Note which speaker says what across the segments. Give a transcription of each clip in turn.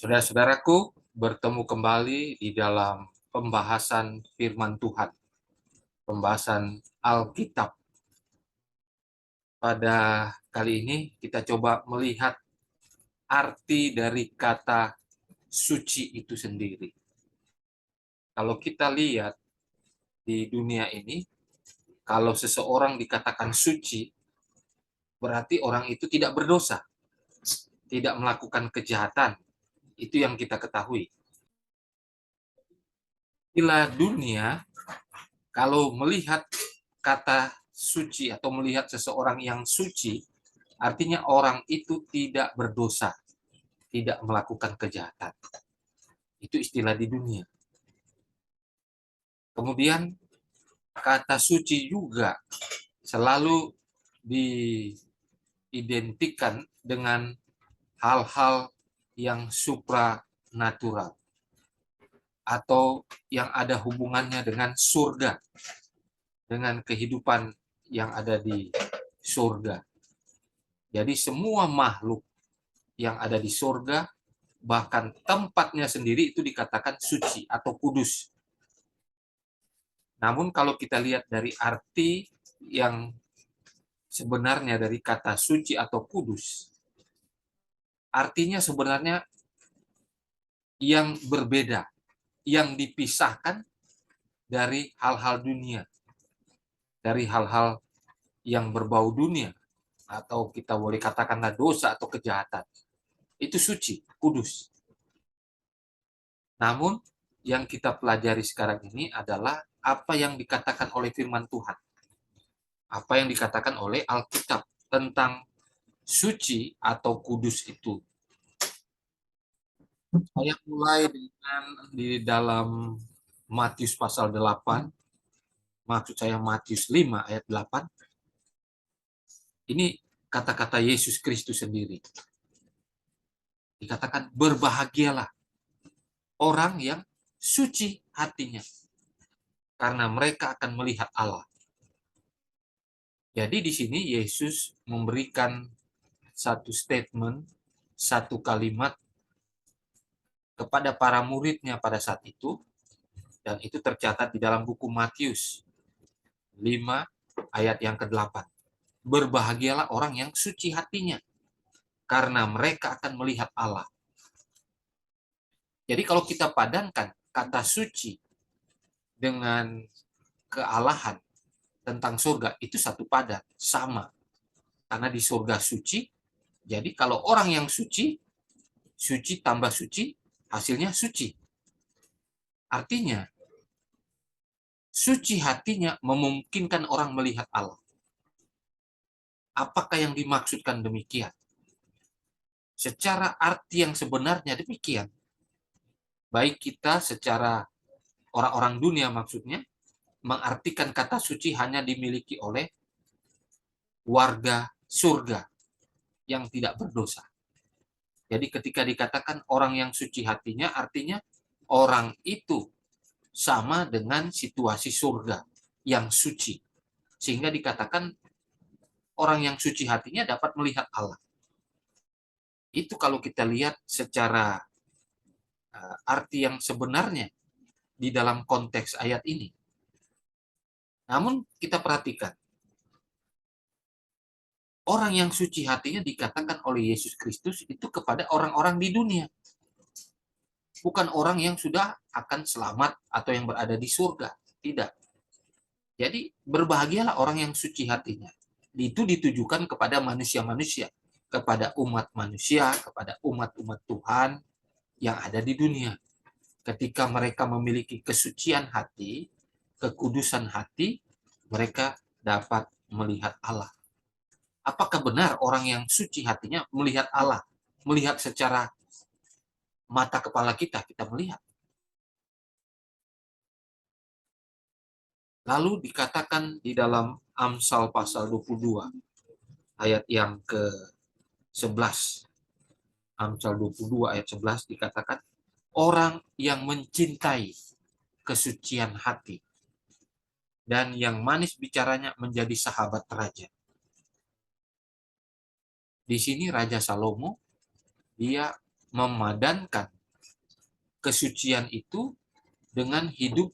Speaker 1: Saudara-saudaraku, bertemu kembali di dalam pembahasan firman Tuhan, pembahasan Alkitab. Pada kali ini kita coba melihat arti dari kata suci itu sendiri. Kalau kita lihat di dunia ini, kalau seseorang dikatakan suci, berarti orang itu tidak berdosa, tidak melakukan kejahatan. Itu yang kita ketahui. Bila dunia, kalau melihat kata suci atau melihat seseorang yang suci, artinya orang itu tidak berdosa, tidak melakukan kejahatan. Itu istilah di dunia. Kemudian kata suci juga selalu diidentikan dengan hal-hal yang supranatural atau yang ada hubungannya dengan surga, dengan kehidupan yang ada di surga. Jadi semua makhluk yang ada di surga, bahkan tempatnya sendiri itu dikatakan suci atau kudus. Namun kalau kita lihat dari arti yang sebenarnya dari kata suci atau kudus, artinya sebenarnya yang berbeda, yang dipisahkan dari hal-hal dunia, dari hal-hal yang berbau dunia, atau kita boleh katakanlah dosa atau kejahatan. Itu suci, kudus. Namun yang kita pelajari sekarang ini adalah apa yang dikatakan oleh firman Tuhan. Apa yang dikatakan oleh Alkitab tentang suci atau kudus itu. Saya mulai dengan di dalam Matius pasal 8, maksud saya Matius 5 ayat 8. Ini kata-kata Yesus Kristus sendiri. Dikatakan berbahagialah orang yang suci hatinya, karena mereka akan melihat Allah. Jadi di sini Yesus memberikan satu statement, satu kalimat kepada para muridnya pada saat itu, dan itu tercatat di dalam buku Matius 5 ayat yang ke-8. Berbahagialah orang yang suci hatinya, karena mereka akan melihat Allah. Jadi kalau kita padankan kata suci dengan kealahan tentang surga, itu satu padan, sama. Karena di surga suci, jadi kalau orang yang suci, suci tambah suci, hasilnya suci. Artinya, suci hatinya memungkinkan orang melihat Allah. Apakah yang dimaksudkan demikian? Secara arti yang sebenarnya demikian. Baik kita secara orang-orang dunia maksudnya, mengartikan kata suci hanya dimiliki oleh warga surga yang tidak berdosa. Jadi ketika dikatakan orang yang suci hatinya, artinya orang itu sama dengan situasi surga yang suci. Sehingga dikatakan orang yang suci hatinya dapat melihat Allah. Itu kalau kita lihat secara arti yang sebenarnya di dalam konteks ayat ini. Namun kita perhatikan, orang yang suci hatinya dikatakan oleh Yesus Kristus itu kepada orang-orang di dunia. Bukan orang yang sudah akan selamat atau yang berada di surga. Tidak. Jadi berbahagialah orang yang suci hatinya. Itu ditujukan kepada manusia-manusia, kepada umat manusia, kepada umat-umat Tuhan yang ada di dunia. Ketika mereka memiliki kesucian hati, kekudusan hati, mereka dapat melihat Allah. Apakah benar orang yang suci hatinya melihat Allah? Melihat secara mata kepala kita, kita melihat. Lalu dikatakan di dalam Amsal pasal 22, ayat yang ke-11. Amsal 22 ayat 11 dikatakan, orang yang mencintai kesucian hati dan yang manis bicaranya menjadi sahabat raja. Di sini Raja Salomo, dia memadankan kesucian itu dengan hidup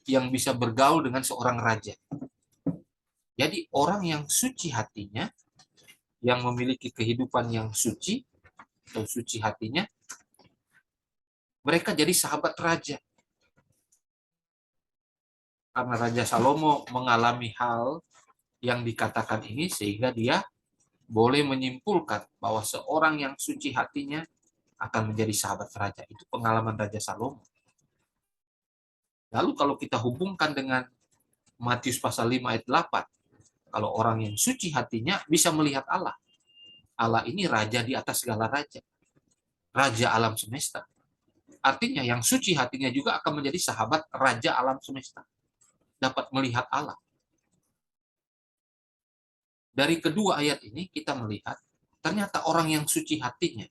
Speaker 1: yang bisa bergaul dengan seorang raja. Jadi orang yang suci hatinya, yang memiliki kehidupan yang suci, atau suci hatinya, mereka jadi sahabat raja. Karena Raja Salomo mengalami hal yang dikatakan ini, sehingga dia boleh menyimpulkan bahwa seorang yang suci hatinya akan menjadi sahabat raja. Itu pengalaman Raja Salomo. Lalu kalau kita hubungkan dengan Matius pasal 5 ayat 8, kalau orang yang suci hatinya bisa melihat Allah. Allah ini raja di atas segala raja. Raja alam semesta. Artinya yang suci hatinya juga akan menjadi sahabat raja alam semesta. Dapat melihat Allah. Dari kedua ayat ini kita melihat ternyata orang yang suci hatinya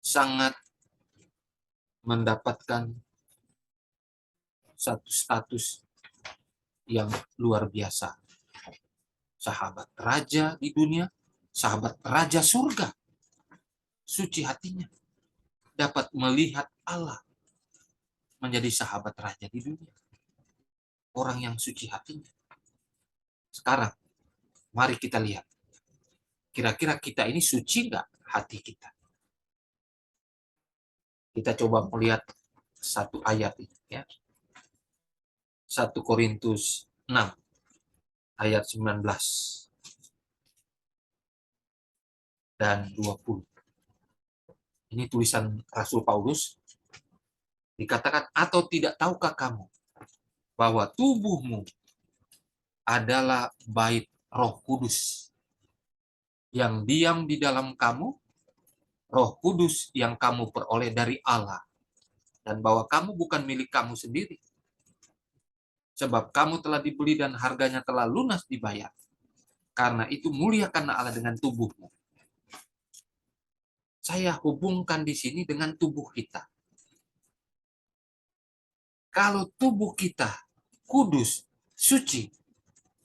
Speaker 1: sangat mendapatkan satu status yang luar biasa. Sahabat raja di dunia, sahabat raja surga. Suci hatinya dapat melihat Allah, menjadi sahabat raja di dunia. Orang yang suci hatinya. Sekarang, mari kita lihat. Kira-kira kita ini suci nggak hati kita? Kita coba melihat satu ayat ini. Ya. 1 Korintus 6, ayat 19 dan 20. Ini tulisan Rasul Paulus. Dikatakan, atau tidak tahukah kamu bahwa tubuhmu adalah bait Roh Kudus yang diam di dalam kamu, Roh Kudus yang kamu peroleh dari Allah, dan bahwa kamu bukan milik kamu sendiri, sebab kamu telah dibeli dan harganya telah lunas dibayar. Karena itu muliakanlah Allah dengan tubuhmu. Saya hubungkan di sini dengan tubuh kita. Kalau tubuh kita kudus, suci,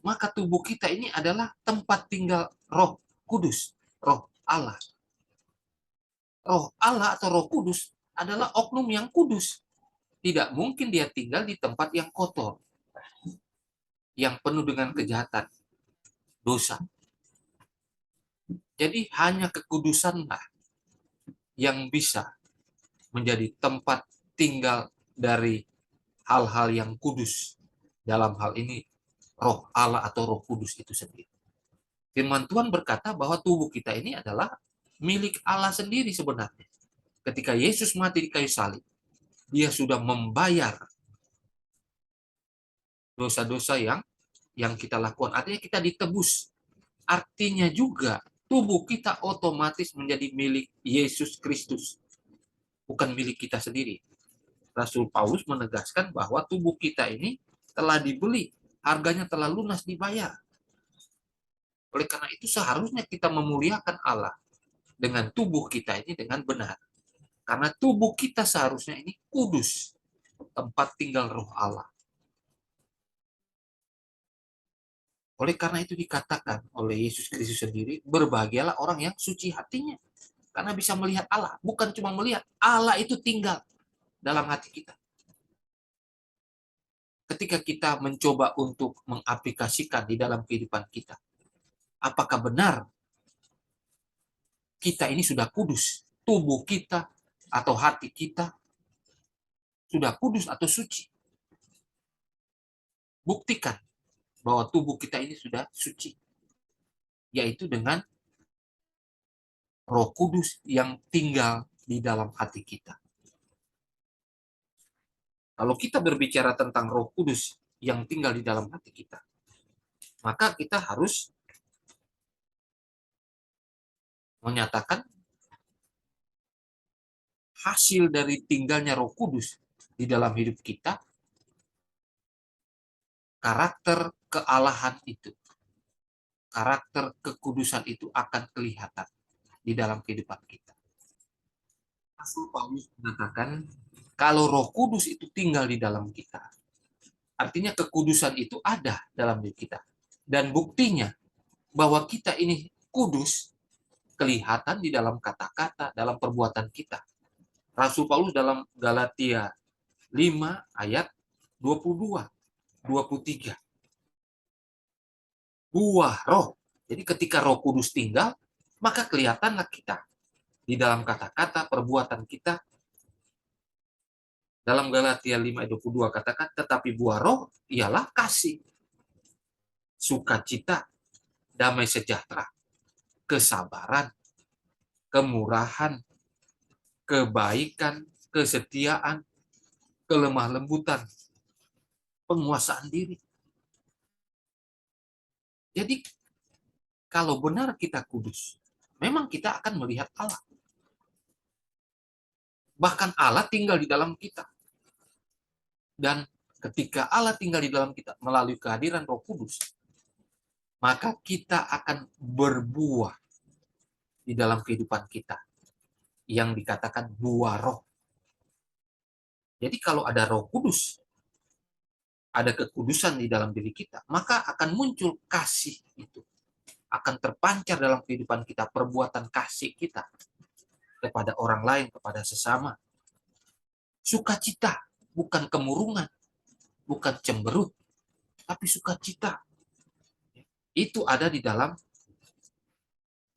Speaker 1: maka tubuh kita ini adalah tempat tinggal Roh Kudus, Roh Allah. Roh Allah atau Roh Kudus adalah oknum yang kudus. Tidak mungkin dia tinggal di tempat yang kotor, yang penuh dengan kejahatan, dosa. Jadi hanya kekudusanlah yang bisa menjadi tempat tinggal dari hal-hal yang kudus. Dalam hal ini Roh Allah atau Roh Kudus itu sendiri. Firman Tuhan berkata bahwa tubuh kita ini adalah milik Allah sendiri sebenarnya. Ketika Yesus mati di kayu salib, dia sudah membayar dosa-dosa yang kita lakukan. Artinya kita ditebus. Artinya juga tubuh kita otomatis menjadi milik Yesus Kristus. Bukan milik kita sendiri. Rasul Paulus menegaskan bahwa tubuh kita ini telah dibeli. Harganya telah lunas dibayar. Oleh karena itu seharusnya kita memuliakan Allah dengan tubuh kita ini dengan benar. Karena tubuh kita seharusnya ini kudus. Tempat tinggal Roh Allah. Oleh karena itu dikatakan oleh Yesus Kristus sendiri, berbahagialah orang yang suci hatinya. Karena bisa melihat Allah. Bukan cuma melihat, Allah itu tinggal dalam hati kita. Ketika kita mencoba untuk mengaplikasikan di dalam kehidupan kita, apakah benar kita ini sudah kudus? Tubuh kita atau hati kita sudah kudus atau suci? Buktikan bahwa tubuh kita ini sudah suci. Yaitu dengan Roh Kudus yang tinggal di dalam hati kita. Kalau kita berbicara tentang Roh Kudus yang tinggal di dalam hati kita, maka kita harus menyatakan hasil dari tinggalnya Roh Kudus di dalam hidup kita, karakter kealahan itu, karakter kekudusan itu akan kelihatan di dalam kehidupan kita. Rasul Paulus mengatakan, kalau Roh Kudus itu tinggal di dalam kita, artinya kekudusan itu ada dalam diri kita. Dan buktinya bahwa kita ini kudus kelihatan di dalam kata-kata, dalam perbuatan kita. Rasul Paulus dalam Galatia 5 ayat 22, 23. Buah roh. Jadi ketika Roh Kudus tinggal, maka kelihatanlah kita di dalam kata-kata, perbuatan kita. Dalam Galatia 5 ayat 22 katakan, tetapi buah roh ialah kasih, sukacita, damai sejahtera, kesabaran, kemurahan, kebaikan, kesetiaan, kelemah lembutan, penguasaan diri. Jadi kalau benar kita kudus, memang kita akan melihat Allah. Bahkan Allah tinggal di dalam kita. Dan ketika Allah tinggal di dalam kita melalui kehadiran Roh Kudus, maka kita akan berbuah di dalam kehidupan kita yang dikatakan buah roh. Jadi kalau ada Roh Kudus, ada kekudusan di dalam diri kita, maka akan muncul kasih itu. Akan terpancar dalam kehidupan kita perbuatan kasih kita kepada orang lain, kepada sesama. Sukacita, bukan kemurungan, bukan cemberut, tapi sukacita. Itu ada di dalam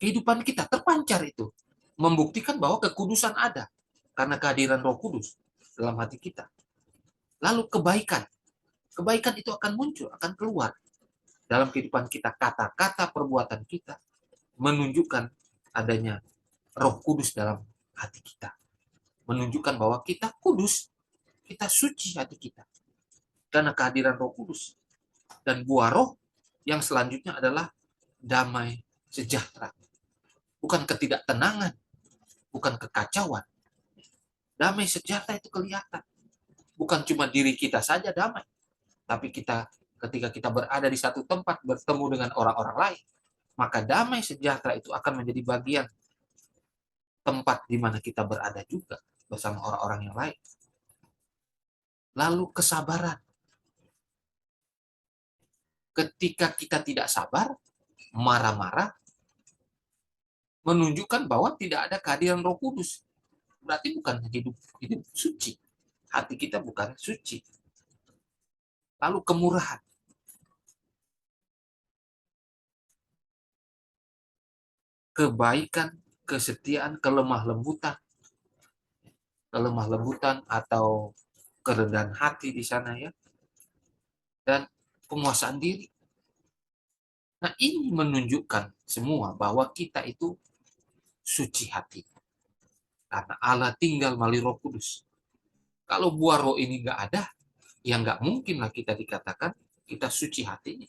Speaker 1: kehidupan kita, terpancar itu. Membuktikan bahwa kekudusan ada karena kehadiran Roh Kudus dalam hati kita. Lalu kebaikan. Kebaikan itu akan muncul, akan keluar dalam kehidupan kita. Kata-kata, perbuatan kita menunjukkan adanya Roh Kudus dalam hati kita. Menunjukkan bahwa kita kudus, kita suci hati kita. Karena kehadiran Roh Kudus. Dan buah roh yang selanjutnya adalah damai sejahtera. Bukan ketidaktenangan, bukan kekacauan. Damai sejahtera itu kelihatan. Bukan cuma diri kita saja damai, tapi kita ketika kita berada di satu tempat bertemu dengan orang-orang lain, maka damai sejahtera itu akan menjadi bagian tempat di mana kita berada juga bersama orang-orang yang lain. Lalu kesabaran. Ketika kita tidak sabar, marah-marah, menunjukkan bahwa tidak ada kehadiran Roh Kudus. Berarti bukan hidup suci. Hati kita bukan suci. Lalu kemurahan. Kebaikan, kesetiaan, kelemah lembutan. Kelemah lembutan atau kerendahan hati di sana ya. Dan penguasaan diri. Nah, ini menunjukkan semua bahwa kita itu suci hati. Karena Allah tinggal melalui Roh Kudus. Kalau buah roh ini nggak ada, ya nggak mungkinlah kita dikatakan kita suci hatinya.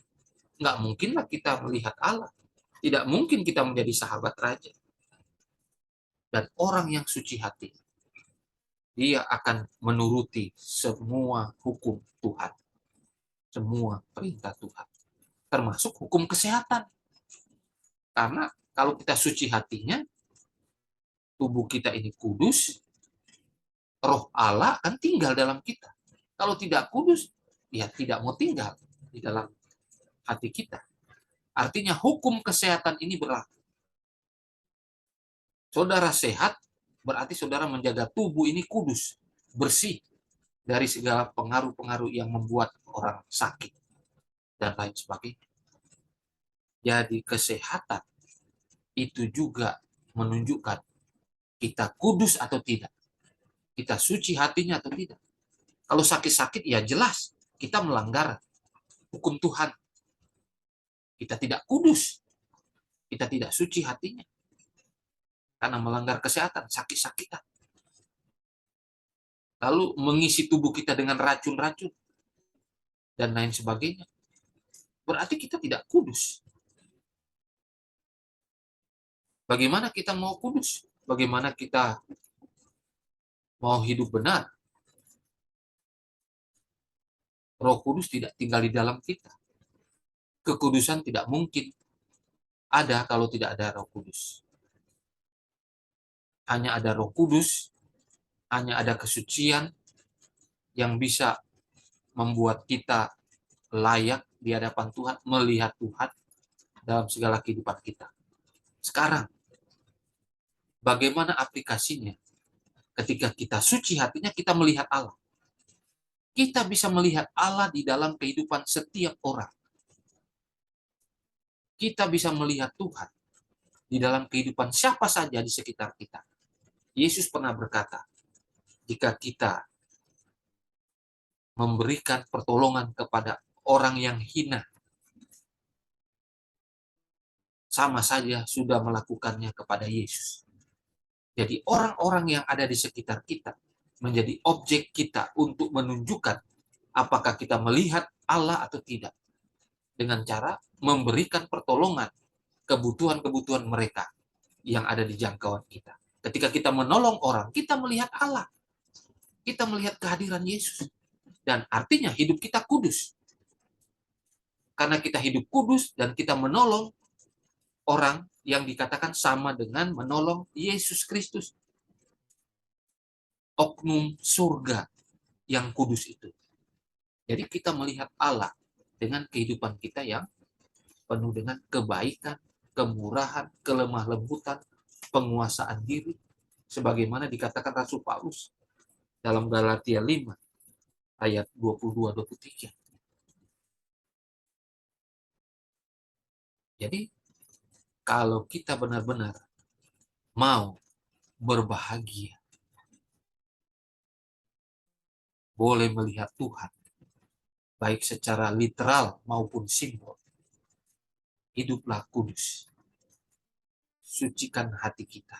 Speaker 1: Nggak mungkinlah kita melihat Allah. Tidak mungkin kita menjadi sahabat raja. Dan orang yang suci hati, dia akan menuruti semua hukum Tuhan. Semua perintah Tuhan. Termasuk hukum kesehatan. Karena kalau kita suci hatinya, tubuh kita ini kudus, roh Allah akan tinggal dalam kita. Kalau tidak kudus, ya tidak mau tinggal di dalam hati kita. Artinya hukum kesehatan ini berlaku. Saudara sehat, berarti saudara menjaga tubuh ini kudus, bersih dari segala pengaruh-pengaruh yang membuat orang sakit dan lain sebagainya. Jadi kesehatan itu juga menunjukkan kita kudus atau tidak. Kita suci hatinya atau tidak. Kalau sakit-sakit ya jelas kita melanggar hukum Tuhan. Kita tidak kudus. Kita tidak suci hatinya. Karena melanggar kesehatan, sakit-sakitan. Lalu mengisi tubuh kita dengan racun-racun dan lain sebagainya. Berarti kita tidak kudus. Bagaimana kita mau kudus? Bagaimana kita mau hidup benar? Roh Kudus tidak tinggal di dalam kita. Kekudusan tidak mungkin ada kalau tidak ada Roh Kudus. Hanya ada Roh Kudus, hanya ada kesucian yang bisa membuat kita layak di hadapan Tuhan, melihat Tuhan dalam segala kehidupan kita. Sekarang, Bagaimana aplikasinya? Ketika kita suci hatinya, kita melihat Allah. Kita bisa melihat Allah di dalam kehidupan setiap orang. Kita bisa melihat Tuhan di dalam kehidupan siapa saja di sekitar kita. Yesus pernah berkata, jika kita memberikan pertolongan kepada orang yang hina, sama saja sudah melakukannya kepada Yesus. Jadi orang-orang yang ada di sekitar kita menjadi objek kita untuk menunjukkan apakah kita melihat Allah atau tidak. Dengan cara memberikan pertolongan kebutuhan-kebutuhan mereka yang ada di jangkauan kita. Ketika kita menolong orang, kita melihat Allah. Kita melihat kehadiran Yesus. Dan artinya hidup kita kudus. Karena kita hidup kudus dan kita menolong orang yang dikatakan sama dengan menolong Yesus Kristus. Oknum surga yang kudus itu. Jadi kita melihat Allah dengan kehidupan kita yang penuh dengan kebaikan, kemurahan, kelemah lembutan, penguasaan diri. Sebagaimana dikatakan Rasul Paulus dalam Galatia 5 ayat 22-23. Jadi kalau kita benar-benar mau berbahagia, boleh melihat Tuhan, baik secara literal maupun simbol, hiduplah kudus. Sucikan hati kita.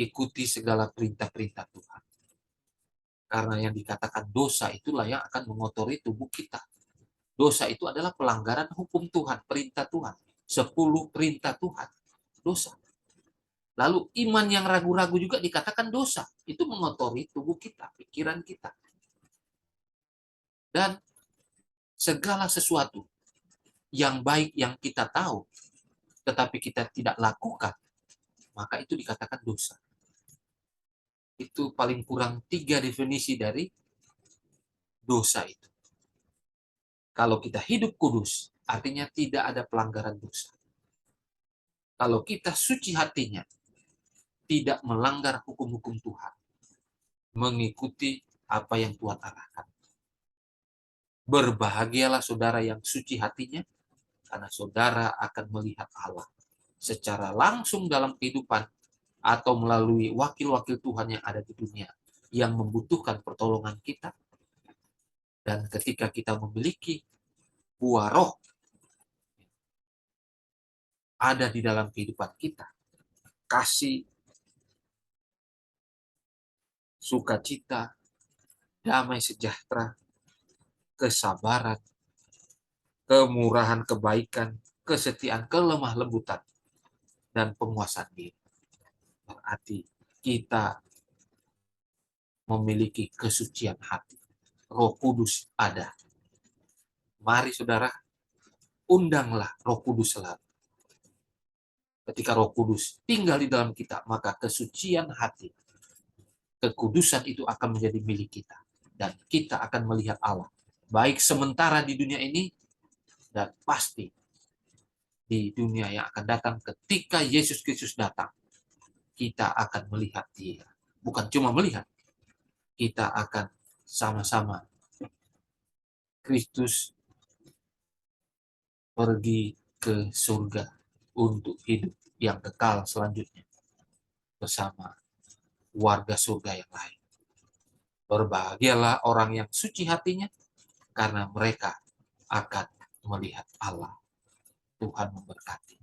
Speaker 1: Ikuti segala perintah-perintah Tuhan. Karena yang dikatakan dosa itulah yang akan mengotori tubuh kita. Dosa itu adalah pelanggaran hukum Tuhan, perintah Tuhan. 10 perintah Tuhan, dosa. Lalu iman yang ragu-ragu juga dikatakan dosa. Itu mengotori tubuh kita, pikiran kita. Dan segala sesuatu yang baik yang kita tahu, tetapi kita tidak lakukan, maka itu dikatakan dosa. Itu paling kurang 3 definisi dari dosa itu. Kalau kita hidup kudus, artinya tidak ada pelanggaran dosa. Kalau kita suci hatinya, tidak melanggar hukum-hukum Tuhan, mengikuti apa yang Tuhan arahkan. Berbahagialah saudara yang suci hatinya, karena saudara akan melihat Allah secara langsung dalam kehidupan atau melalui wakil-wakil Tuhan yang ada di dunia yang membutuhkan pertolongan kita. Dan ketika kita memiliki buah roh ada di dalam kehidupan kita, kasih, sukacita, damai sejahtera, kesabaran, kemurahan, kebaikan, kesetiaan, kelemah lembutan, dan penguasaan diri. Berarti kita memiliki kesucian hati. Roh Kudus ada. Mari saudara, undanglah Roh Kudus selalu. Ketika Roh Kudus tinggal di dalam kita, maka kesucian hati, kekudusan itu akan menjadi milik kita. Dan kita akan melihat Allah. Baik sementara di dunia ini, dan pasti di dunia yang akan datang ketika Yesus Kristus datang. Kita akan melihat Dia. Bukan cuma melihat, kita akan sama-sama Kristus pergi ke surga untuk hidup yang kekal selanjutnya bersama warga surga yang lain. Berbahagialah orang yang suci hatinya, karena mereka akan melihat Allah. Tuhan memberkati.